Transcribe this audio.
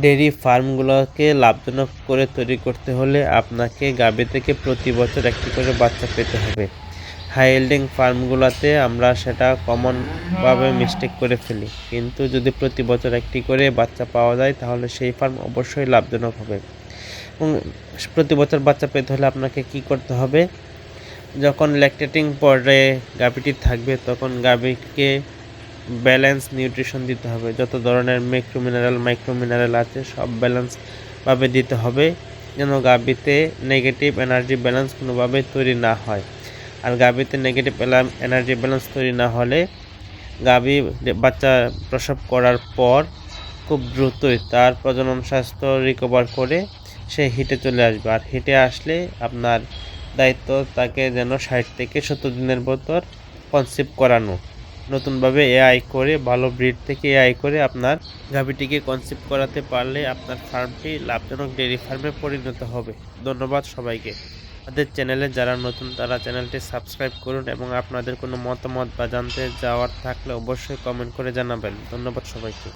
Dairy ফার্মগুলোকে লাভজনক করে তৈরি করতে হলে আপনাকে গাভী থেকে প্রতি বছর একটি করে বাচ্চা পেতে হবে। হাই ইল্ডিং ফার্মগুলোতে আমরা সেটা কমনভাবে মিস্টেক করে ফেলি, কিন্তু যদি প্রতি বছর একটি করে বাচ্চা পাওয়া যায় তাহলে সেই ফার্ম অবশ্যই লাভজনক হবে। এবং প্রতি বছর বাচ্চা পেতে হলে আপনাকে কি করতে হবে, যখন ল্যাকটেটিং পর্যায়ে গাভীটি থাকবে তখন গাভীকে ব্যালেন্স নিউট্রিশন দিতে হবে। যত ধরনের মাইক্রো মিনারেল আছে সব ব্যালেন্সভাবে দিতে হবে, যেন গাভীতে নেগেটিভ এনার্জি ব্যালেন্স কোনোভাবে তৈরি না হয়। আর গাভীতে নেগেটিভ এনার্জি ব্যালেন্স তৈরি না হলে গাভী বাচ্চা প্রসব করার পর খুব দ্রুতই তার প্রজনন স্বাস্থ্য রিকভার করে সে হিটে চলে আসবে। আর হিটে আসলে আপনার দায়িত্ব তাকে যেন 60 থেকে 70 দিনের ভেতর কনসিভ করানো, নতুনভাবে এআই করে ভালো ব্রিড থেকে এআই করে আপনার গাভীটিকে কনসিভ করাতে পারলে আপনার ফার্মটি লাভজনক ডেইরি ফার্মে পরিণত হবে। ধন্যবাদ সবাইকে। আমাদের চ্যানেলে যারা নতুন তারা চ্যানেলটি সাবস্ক্রাইব করুন এবং আপনাদের কোনো মতামত বা জানতে যাওয়ার থাকলে অবশ্যই কমেন্ট করে জানাবেন। ধন্যবাদ সবাইকে।